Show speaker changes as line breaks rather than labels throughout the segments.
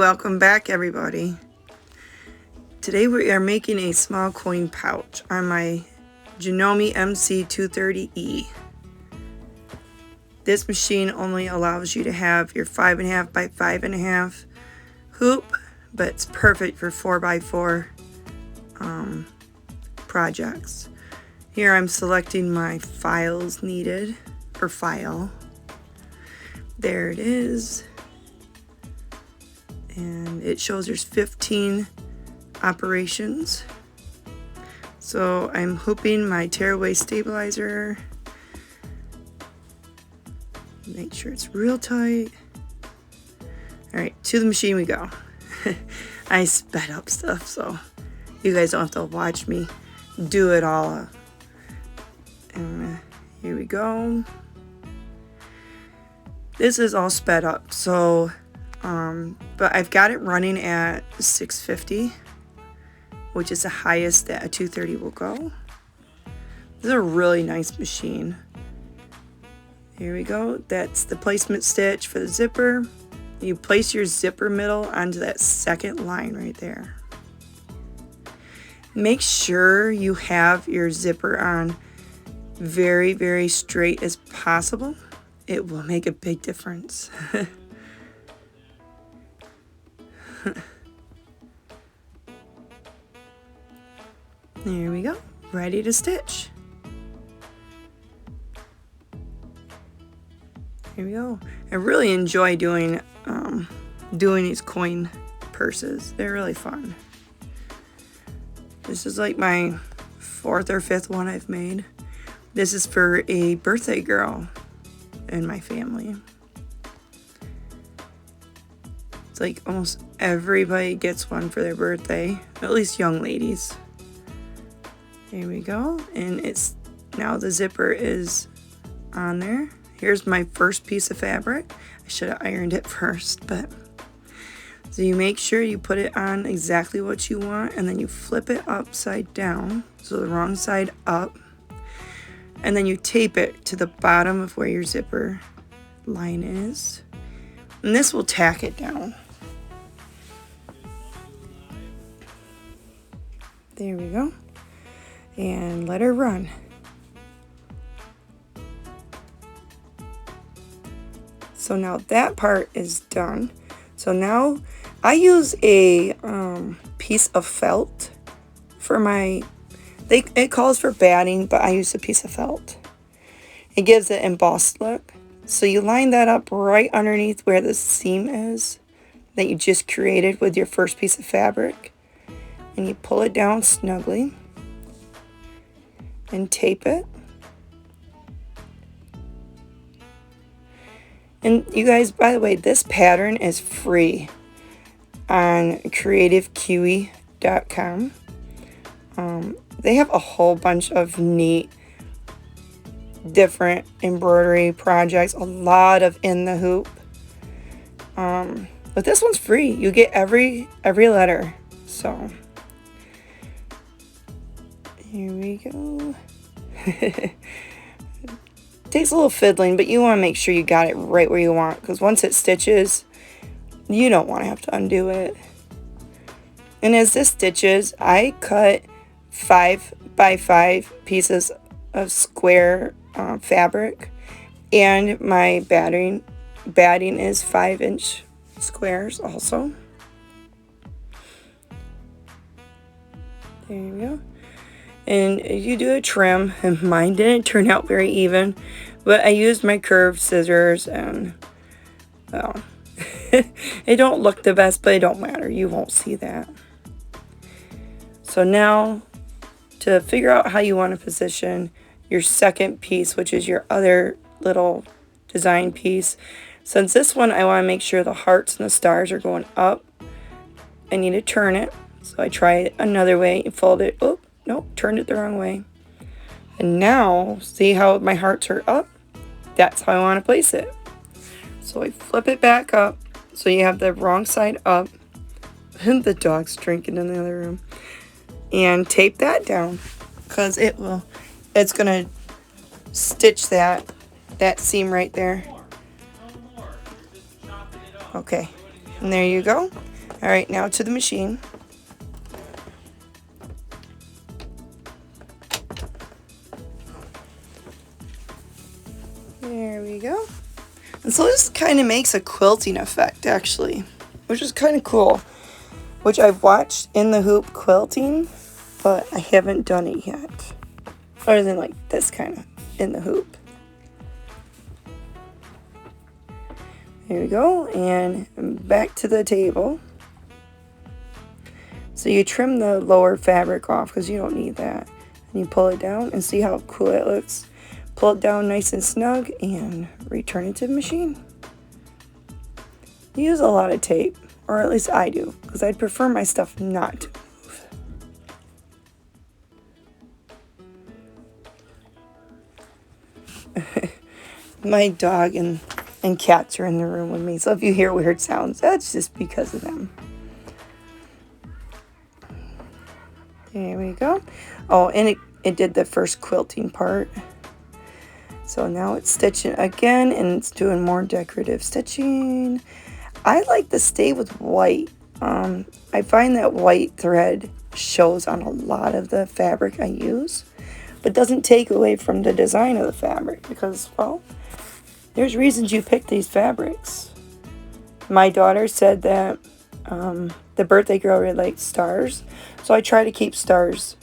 welcome back everybody. Today we are making a small coin pouch on my Janome MC230E. This machine only allows you to have your 5.5 by 5.5 hoop, but it's perfect for 4x4 projects. Here I'm selecting my files needed, or file. There it is. And it shows there's 15 operations. So I'm hooping my tearaway stabilizer. Make sure it's real tight. Alright, to the machine we go. I sped up stuff so you guys don't have to watch me do it all. And here we go. This is all sped up, so but I've got it running at 650, which is the highest that a 230 will go. This is a really nice machine. Here we go. That's the placement stitch for the zipper. You place your zipper middle onto that second line right there. Make sure you have your zipper on very, very straight as possible. It will make a big difference. There we go, ready to stitch. Here we go. I really enjoy doing these coin purses. They're really fun. This is like my 4th or 5th one I've made. This is for a birthday girl in my family. It's like almost everybody gets one for their birthday, at least young ladies. Here we go, and it's now the zipper is on there. Here's my first piece of fabric. I should have ironed it first, but so you make sure you put it on exactly what you want, and then you flip it upside down, so the wrong side up, and then you tape it to the bottom of where your zipper line is, and this will tack it down. There we go, and let her run. So now that part is done. So now I use a piece of felt for my, it calls for batting, but I use a piece of felt. It gives it an embossed look. So you line that up right underneath where the seam is that you just created with your first piece of fabric. And you pull it down snugly and tape it. And you guys, by the way, this pattern is free on creativekiwi.com. They have a whole bunch of neat different embroidery projects, a lot of in the hoop. But this one's free. You get every letter. So here we go. Takes a little fiddling, but you want to make sure you got it right where you want, because once it stitches, you don't want to have to undo it. And as this stitches, I cut 5 by 5 pieces of square fabric, and my batting is 5-inch squares also. There you go. And you do a trim, and mine didn't turn out very even, but I used my curved scissors, and well, it don't look the best, but it don't matter. You won't see that. So now, to figure out how you want to position your second piece, which is your other little design piece, since this one I want to make sure the hearts and the stars are going up, I need to turn it. So I try it another way and fold it. Oh, nope, turned it the wrong way. And now, see how my hearts are up? That's how I want to place it. So I flip it back up, so you have the wrong side up. And the dog's drinking in the other room. And tape that down, because it's going to stitch that seam right there. Okay, and there you go. Alright, now to the machine. There we go. And so this kind of makes a quilting effect, actually, which is kind of cool. Which I've watched in the hoop quilting, but I haven't done it yet. Other than like this kind of in the hoop. There we go, and back to the table. So you trim the lower fabric off because you don't need that. And you pull it down and see how cool it looks. Pull it down nice and snug and return it to the machine. You use a lot of tape, or at least I do, because I'd prefer my stuff not to move. My dog and cats are in the room with me, so if you hear weird sounds, that's just because of them. There we go. Oh, and it did the first quilting part. So now it's stitching again, and it's doing more decorative stitching. I like to stay with white. I find that white thread shows on a lot of the fabric I use, but doesn't take away from the design of the fabric because, well, there's reasons you pick these fabrics. My daughter said that the birthday girl really likes stars, so I try to keep stars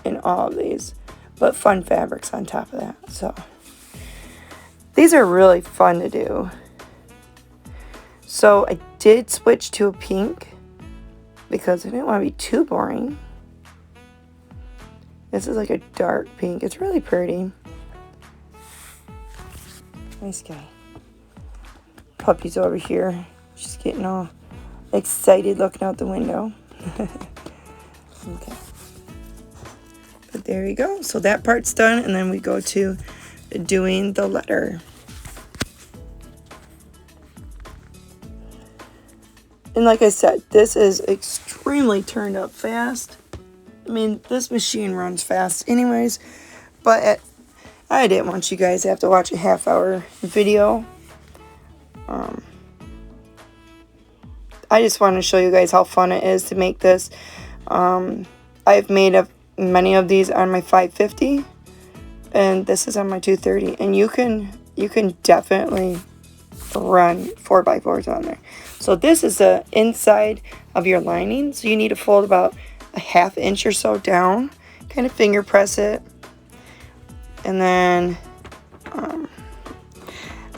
in all of these, but fun fabrics on top of that. So these are really fun to do. So I did switch to a pink because I didn't want to be too boring. This is like a dark pink. It's really pretty. Nice guy. Puppy's over here. She's getting all excited looking out the window. Okay. But there we go. So that part's done, and then we go to doing the letter. And like I said, this is extremely turned up fast. I mean, this machine runs fast anyways, but I didn't want you guys to have to watch a half-hour video. I just want to show you guys how fun it is to make this. I've made many of these on my 550, and this is on my 230, and you can definitely run 4x4s on there. So this is the inside of your lining, so you need to fold about a ½ inch or so down, kind of finger press it, and then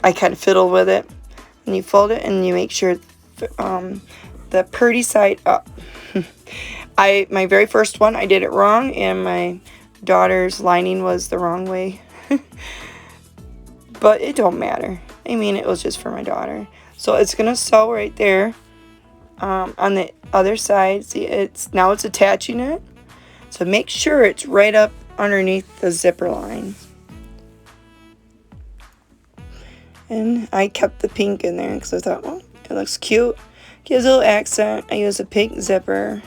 I kind of fiddle with it, and you fold it and you make sure the pretty side up. My very first one, I did it wrong, and my daughter's lining was the wrong way. But it don't matter. I mean, it was just for my daughter. So it's gonna sew right there on the other side. See, now it's attaching it. So make sure it's right up underneath the zipper line. And I kept the pink in there because I thought, well, it looks cute. Gives a little accent. I use a pink zipper.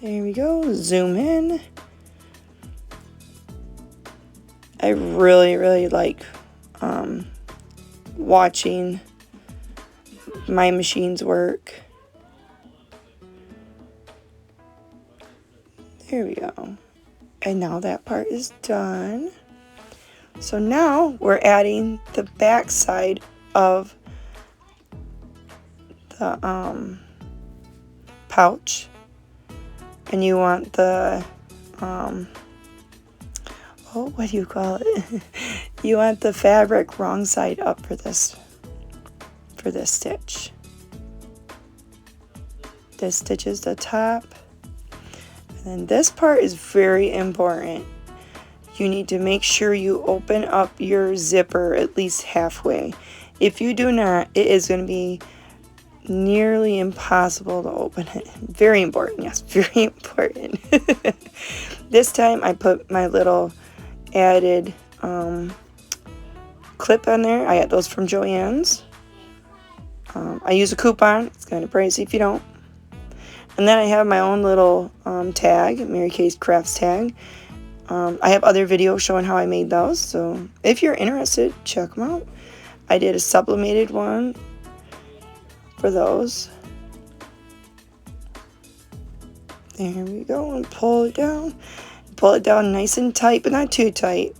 There we go. Zoom in. I really, really like watching my machines work. There we go. And now that part is done. So now we're adding the back side of the pouch, and you want the what do you call it? You want the fabric wrong side up for this stitch. This stitches the top, and then this part is very important. You need to make sure you open up your zipper at least halfway. If you do not, it is going to be nearly impossible to open it. Very important, yes, very important. This time I put my little added clip on there. I got those from Joann's. I use a coupon. It's kind of pricey if you don't. And then I have my own little tag, Mary Kay's Crafts tag. I have other videos showing how I made those, so if you're interested, check them out. I did a sublimated one for those. There we go, and pull it down. Pull it down nice and tight, but not too tight.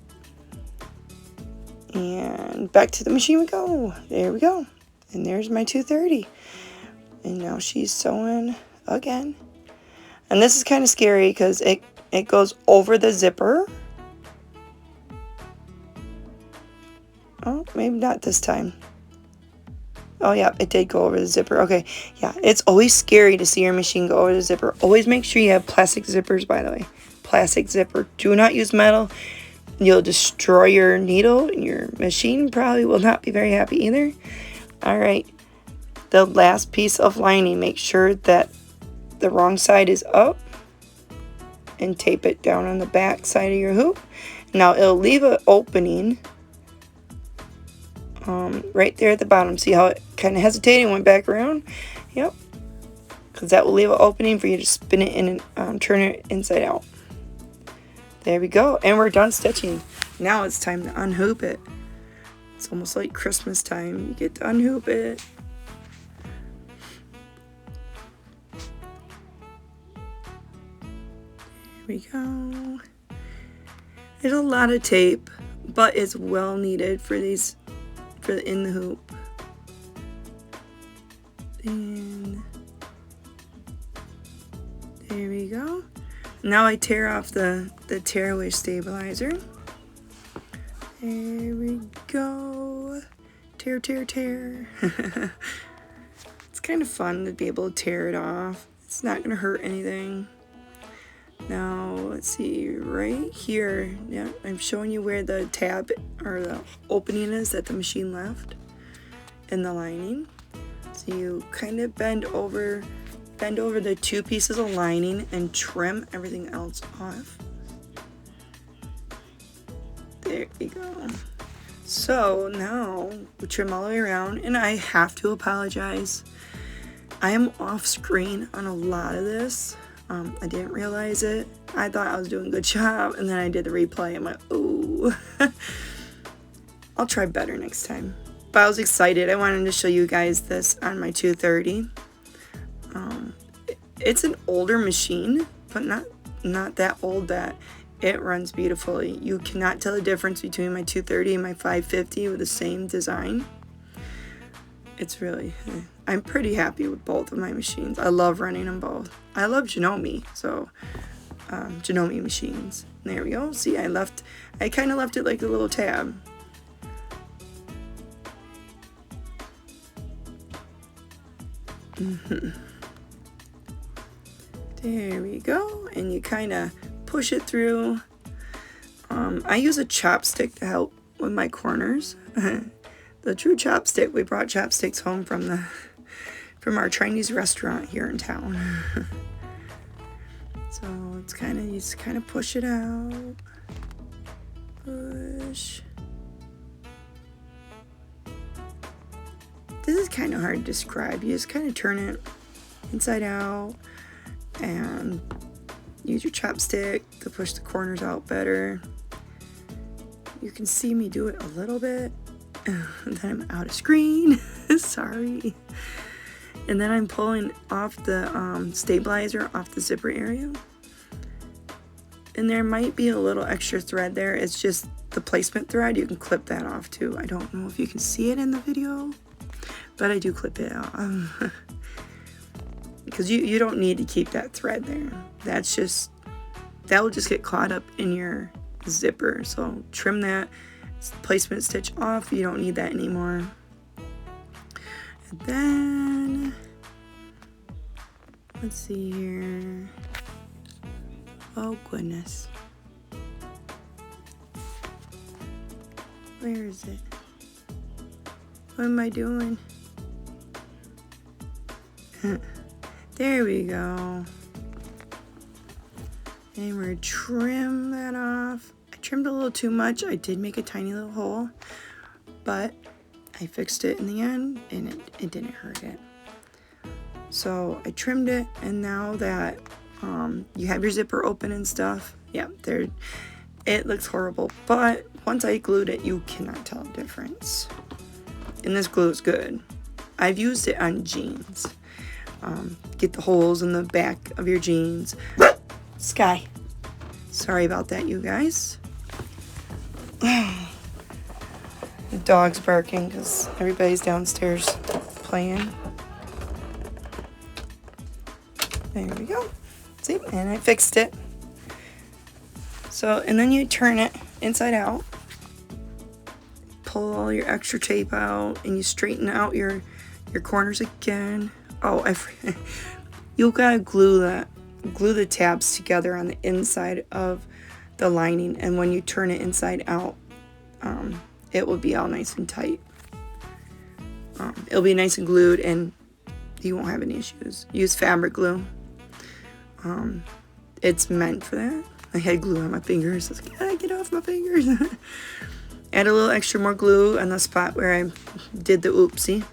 And back to the machine we go. There we go. And there's my 230. And now she's sewing again. And this is kind of scary because it goes over the zipper. Oh, maybe not this time. Oh, yeah, it did go over the zipper. Okay, yeah, it's always scary to see your machine go over the zipper. Always make sure you have plastic zippers, by the way. Plastic zipper. Do not use metal. You'll destroy your needle, and your machine probably will not be very happy either. All right, the last piece of lining, make sure that the wrong side is up and tape it down on the back side of your hoop. Now, it'll leave an opening right there at the bottom. See how it kind of hesitated and went back around? Yep. Because that will leave an opening for you to spin it in and turn it inside out. There we go. And we're done stitching. Now it's time to unhoop it. It's almost like Christmas time. You get to unhoop it. There we go. It's a lot of tape, but it's well needed for these, for the in the hoop. And there we go. Now I tear off the tearaway stabilizer. There we go. Tear, tear, tear. It's kind of fun to be able to tear it off. It's not going to hurt anything. Now, let's see, right here, yeah, I'm showing you where the tab or the opening is that the machine left in the lining. So you kind of bend over the two pieces of lining and trim everything else off. There you go. So now we trim all the way around, and I have to apologize. I am off screen on a lot of this. I didn't realize it. I thought I was doing a good job, and then I did the replay. I'm like, ooh. I'll try better next time. But I was excited. I wanted to show you guys this on my 230. It's an older machine, but not that old that it runs beautifully. You cannot tell the difference between my 230 and my 550 with the same design. It's really, I'm pretty happy with both of my machines. I love running them both. I love Janome, so Janome machines. There we go. See, I kind of left it like a little tab. There we go, and you kind of push it through. I use a chopstick to help with my corners. The true chopstick. We brought chopsticks home from our Chinese restaurant here in town. So it's you just kind of push it out. Push. This is kind of hard to describe. You just kind of turn it inside out and use your chopstick to push the corners out better. You can see me do it a little bit. And then I'm out of screen. Sorry. And then I'm pulling off the stabilizer off the zipper area. And there might be a little extra thread there. It's just the placement thread. You can clip that off too. I don't know if you can see it in the video, but I do clip it out. Because you don't need to keep that thread there. That will just get caught up in your zipper. So trim that placement stitch off. You don't need that anymore. And then let's see here. Oh goodness, where is it? What am I doing? There we go. And we're trim that off. I trimmed a little too much. I did make a tiny little hole, but I fixed it in the end, and it didn't hurt it. So I trimmed it, and now that you have your zipper open and stuff, yeah, it looks horrible. But once I glued it, you cannot tell the difference. And this glue is good. I've used it on jeans. get the holes in the back of your jeans. Sky. Sorry about that, you guys. The dog's barking because everybody's downstairs playing. There we go. See, and I fixed it. So, and then you turn it inside out. Pull all your extra tape out, and you straighten out your corners again. Oh, you gotta glue the tabs together on the inside of the lining, and when you turn it inside out, it will be all nice and tight. It'll be nice and glued, and you won't have any issues. Use fabric glue. It's meant for that. I had glue on my fingers. I was like, get off my fingers. Add a little extra more glue on the spot where I did the oopsie.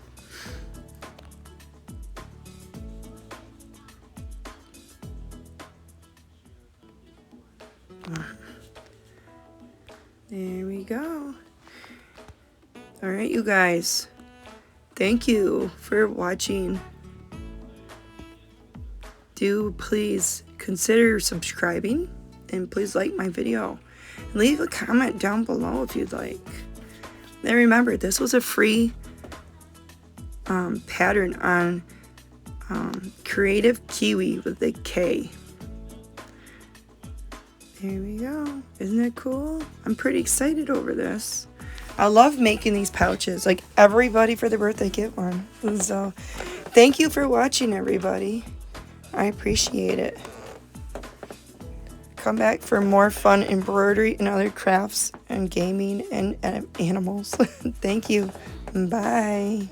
There we go. All right, you guys. Thank you for watching. Do please consider subscribing, and please like my video. Leave a comment down below if you'd like. And remember, this was a free pattern on Kreative Kiwi with a K. There we go. Isn't that cool? I'm pretty excited over this. I love making these pouches. Like, everybody for their birthday get one. And so, thank you for watching, everybody. I appreciate it. Come back for more fun embroidery and other crafts and gaming and animals. Thank you. Bye.